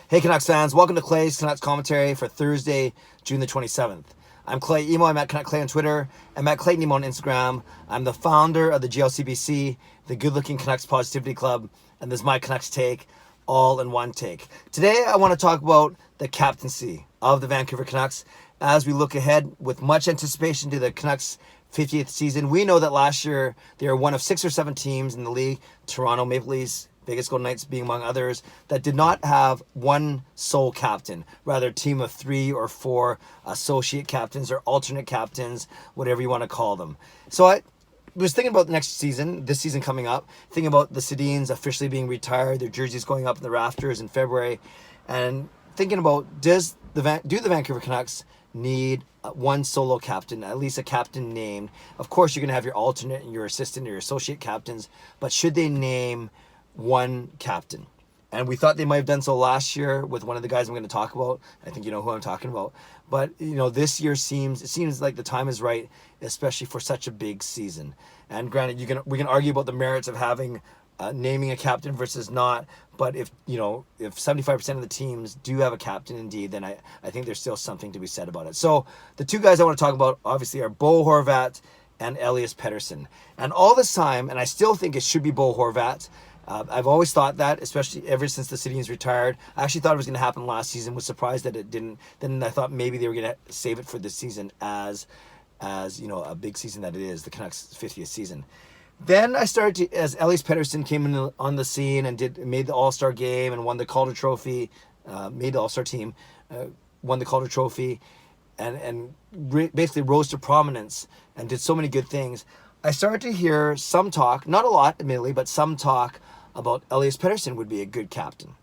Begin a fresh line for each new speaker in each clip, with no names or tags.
Hey Canucks fans, welcome to Clay's Canucks commentary for Thursday, June the 27th. I'm Clay Emo, I'm at Canuck Clay on Twitter, I'm at Clayton Emo on Instagram. I'm the founder of the GLCBC, the Good Looking Canucks Positivity Club, and this is my Canucks take, all in one take. Today I want to talk about the captaincy of the Vancouver Canucks as we look ahead with much anticipation to the Canucks' 50th season. We know that last year they were one of 6 or 7 teams in the league, Toronto Maple Leafs, Vegas Golden Knights being among others, that did not have one sole captain, rather a team of 3 or 4 associate captains or alternate captains, whatever you want to call them. So I was thinking about next season, this season coming up, thinking about the Sedins officially being retired, their jerseys going up in the rafters in February, and thinking about do the Vancouver Canucks need one solo captain, at least a captain named. Of course, you're going to have your alternate and your assistant or your associate captains, but should they name one captain? And we thought they might have done so last year with one of the guys I'm going to talk about. I think you know who I'm talking about. But this year seems like the time is right, especially for such a big season. And granted, we can argue about the merits of having naming a captain versus not. But if 75% of the teams do have a captain indeed, then I think there's still something to be said about it. So the two guys I want to talk about obviously are Bo Horvat and Elias Pettersson. And all this time, and I still think it should be Bo Horvat. I've always thought that, especially ever since the Sedins retired. I actually thought it was going to happen last season. Was surprised that it didn't. Then I thought maybe they were going to save it for this season as a big season that it is, the Canucks' 50th season. Then I started as Elias Pettersson came in on the scene and made the All-Star game and won the Calder Trophy, made the All-Star team, won the Calder Trophy, and basically rose to prominence and did so many good things. I started to hear some talk, not a lot, admittedly, but some talk about Elias Pettersson would be a good captain.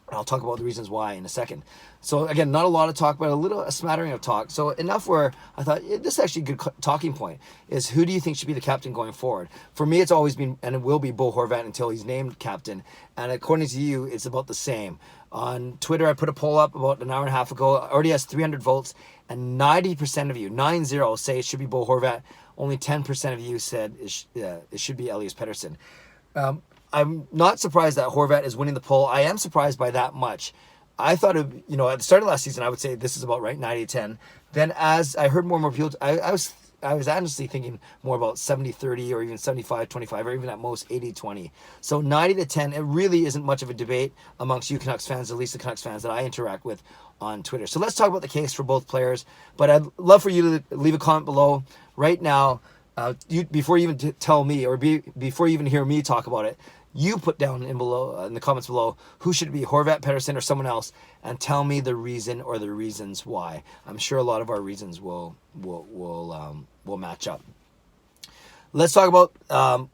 And I'll talk about the reasons why in a second. So again, not a lot of talk, but a smattering of talk. So enough where I thought this is actually a good talking point is who do you think should be the captain going forward? For me, it's always been and it will be Bo Horvat until he's named captain. And according to you, it's about the same. On Twitter, I put a poll up about an hour and a half ago. It already has 300 votes, and 90% of you, 90, say it should be Bo Horvat. Only 10% of you said it should be Elias Pettersson. I'm not surprised that Horvat is winning the poll. I am surprised by that much. I thought at the start of last season, I would say this is about right, 90-10. Then as I heard more and more people, I was honestly thinking more about 70-30 or even 75-25 or even at most 80-20. So 90-10, it really isn't much of a debate amongst you Canucks fans, at least the Canucks fans that I interact with on Twitter. So let's talk about the case for both players. But I'd love for you to leave a comment below right now. Before you even tell me or before you even hear me talk about it, you put down in the comments below who should it be, Horvat, Pettersson, or someone else, and tell me the reason or the reasons why. I'm sure a lot of our reasons will match up. Let's talk about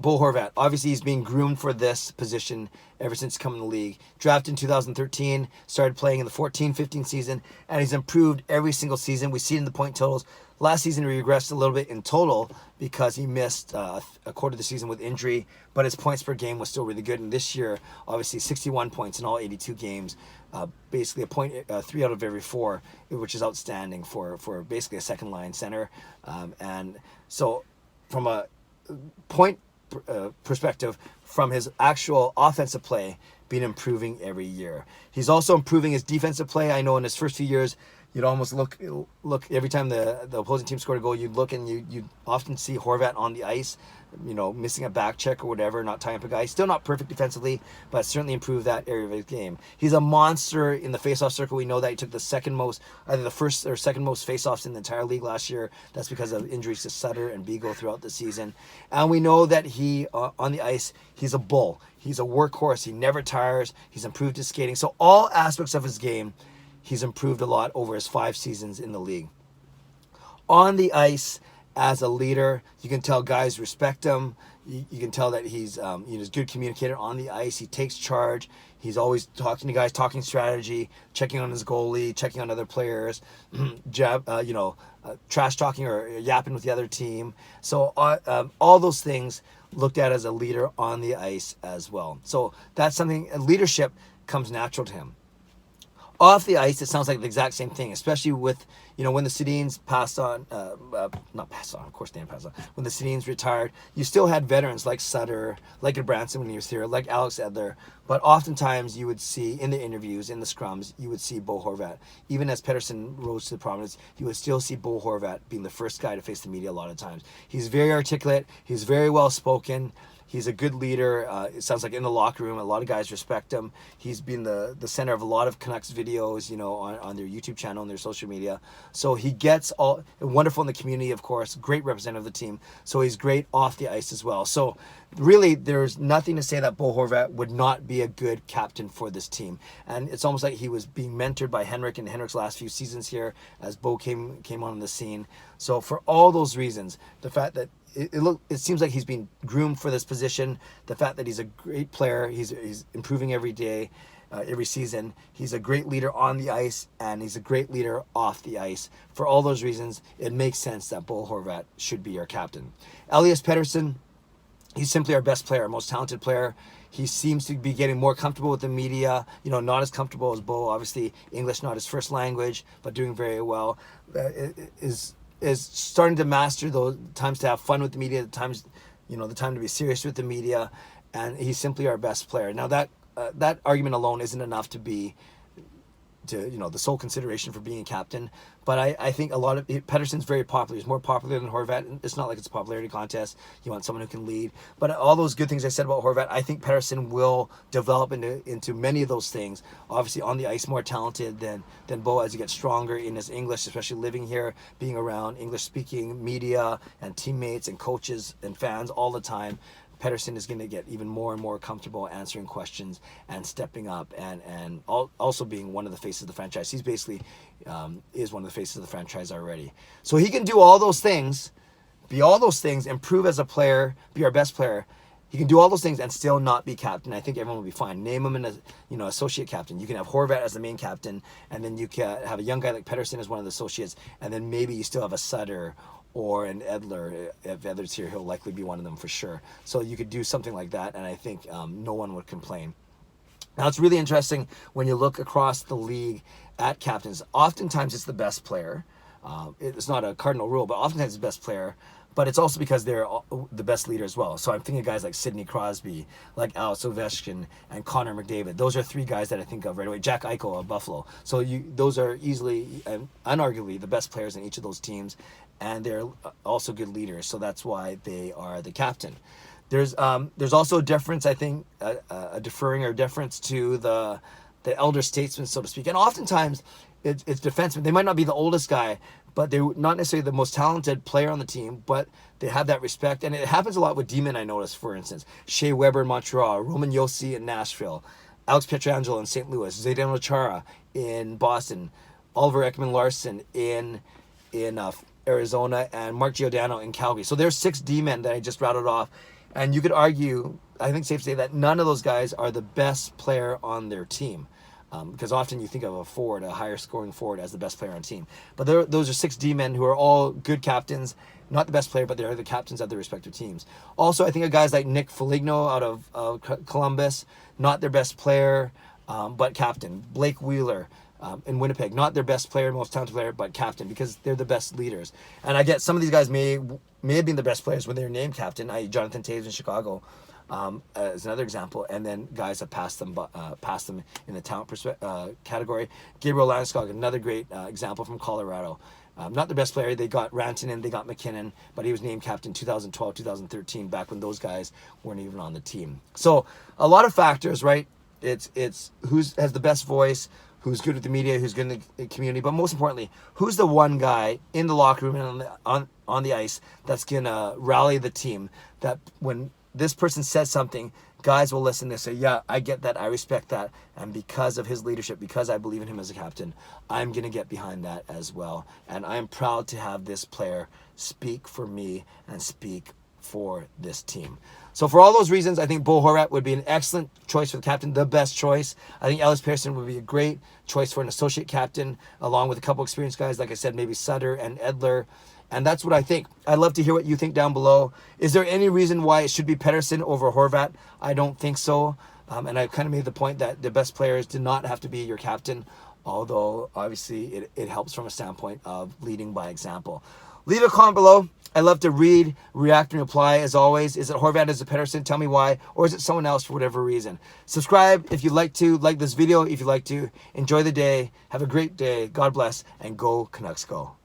Bo Horvat. Obviously, he's being groomed for this position ever since coming to the league. Drafted in 2013, started playing in the 14-15 season, and he's improved every single season. We see it in the point totals. Last season, he regressed a little bit in total because he missed a quarter of the season with injury, but his points per game was still really good. And this year, obviously, 61 points in all 82 games, basically a point 3 out of every 4, which is outstanding for basically a second-line center. And so from a point perspective, from his actual offensive play, been improving every year. He's also improving his defensive play. I know in his first few years, you'd almost look every time the opposing team scored a goal, you'd look and you'd often see Horvat on the ice, missing a back check or whatever, not tying up a guy. Still not perfect defensively, but certainly improved that area of his game. He's a monster in the faceoff circle. We know that he took either the first or second most faceoffs in the entire league last year. That's because of injuries to Sutter and Beagle throughout the season. And we know that he, on the ice, he's a bull. He's a workhorse. He never tires. He's improved his skating. So all aspects of his game, he's improved a lot over his 5 seasons in the league. On the ice, as a leader, you can tell guys respect him. You can tell that he's a good communicator on the ice. He takes charge. He's always talking to guys, talking strategy, checking on his goalie, checking on other players, trash talking or yapping with the other team. So all those things looked at as a leader on the ice as well. So that's something, leadership comes natural to him. off the ice, it sounds like the exact same thing, especially with, when the Sedins passed on, not passed on, of course they didn't pass on. When the Sedins retired, you still had veterans like Sutter, like Branson when he was here, like Alex Edler. But oftentimes you would see in the interviews, in the scrums, you would see Bo Horvat. Even as Pettersson rose to the prominence, you would still see Bo Horvat being the first guy to face the media a lot of times. He's very articulate. He's very well spoken. He's a good leader. It sounds like in the locker room, a lot of guys respect him. He's been the center of a lot of Canucks videos, on their YouTube channel and their social media. So he gets all wonderful in the community, of course, great representative of the team. So he's great off the ice as well. So really, there's nothing to say that Bo Horvat would not be a good captain for this team. And it's almost like he was being mentored by Henrik in Henrik's last few seasons here as Bo came on the scene. So for all those reasons, the fact that it seems like he's been groomed for this position. The fact that he's a great player, he's improving every day, every season. He's a great leader on the ice, and he's a great leader off the ice. For all those reasons, it makes sense that Bo Horvat should be our captain. Elias Pettersson, he's simply our best player, our most talented player. He seems to be getting more comfortable with the media, not as comfortable as Bo. Obviously, English not his first language, but doing very well. Is starting to master those times to have fun with the media, the times, the time to be serious with the media, and he's simply our best player. Now that argument alone isn't enough to be the sole consideration for being a captain, but I think Pettersson's very popular. He's more popular than Horvat. It's not like it's a popularity contest. You want someone who can lead, but all those good things I said about Horvat, I think Pettersson will develop into many of those things. Obviously on the ice, more talented than Bo as he gets stronger in his English, especially living here, being around English speaking media and teammates and coaches and fans all the time. Pettersson is going to get even more and more comfortable answering questions and stepping up and also being one of the faces of the franchise. He's basically is one of the faces of the franchise already. So he can do all those things, improve as a player, be our best player. He can do all those things and still not be captain. I think everyone will be fine. Name him as associate captain. You can have Horvat as the main captain, and then you can have a young guy like Pettersson as one of the associates, and then maybe you still have a Sutter or an Edler. If Edler's here, he'll likely be one of them for sure. So you could do something like that, and I think no one would complain. Now, it's really interesting when you look across the league at captains. Oftentimes, it's the best player. It's not a cardinal rule, but oftentimes it's the best player. But it's also because they're the best leader as well. So I'm thinking of guys like Sidney Crosby, like Alex Ovechkin, and Connor McDavid. Those are three guys that I think of right away. Jack Eichel of Buffalo. So those are easily and unarguably the best players in each of those teams, and they're also good leaders. So that's why they are the captain. There's also a difference, I think, a deferring or deference to the elder statesmen, so to speak. And oftentimes it's defensemen. They might not be the oldest guy, but they're not necessarily the most talented player on the team, but they have that respect. And it happens a lot with D-men, I noticed, for instance. Shea Weber in Montreal, Roman Josi in Nashville, Alex Pietrangelo in St. Louis, Zdeno Chara in Boston, Oliver Ekman-Larsson in Arizona, and Mark Giordano in Calgary. So there's 6 D-men that I just rattled off. And you could argue, I think it's safe to say that none of those guys are the best player on their team. Because often you think of a forward, a higher scoring forward, as the best player on team. But those are 6 D-men who are all good captains, not the best player, but they're the captains of their respective teams. Also, I think of guys like Nick Foligno out of Columbus, not their best player, but captain. Blake Wheeler in Winnipeg, not their best player, most talented player, but captain, because they're the best leaders. And I get some of these guys may have been the best players when they were named captain, i.e. Jonathan Toews in Chicago, as another example, and then guys have passed them in the talent category. Gabriel Landeskog, another great example from Colorado. Not the best player. They got Rantanen, they got McKinnon, but he was named captain 2012, 2013, back when those guys weren't even on the team. So a lot of factors, right? It's who has the best voice, who's good with the media, who's good in the community, but most importantly, who's the one guy in the locker room and on the ice that's gonna rally the team, that when this person says something, guys will listen and say, yeah, I get that, I respect that, and because of his leadership, because I believe in him as a captain, I'm going to get behind that as well. And I'm proud to have this player speak for me and speak for this team. So for all those reasons, I think Bo Horvat would be an excellent choice for the captain, the best choice. I think Elias Pettersson would be a great choice for an associate captain, along with a couple experienced guys, like I said, maybe Sutter and Edler. And that's what I think. I'd love to hear what you think down below. Is there any reason why it should be Pettersson over Horvat? I don't think so. And I kind of made the point that the best players did not have to be your captain, although obviously it helps from a standpoint of leading by example. Leave a comment below. I love to read, react, and reply as always. Is it Horvat? Is it Pettersson? Tell me why. Or is it someone else for whatever reason? Subscribe if you'd like to. Like this video if you'd like to. Enjoy the day. Have a great day. God bless. And go Canucks go.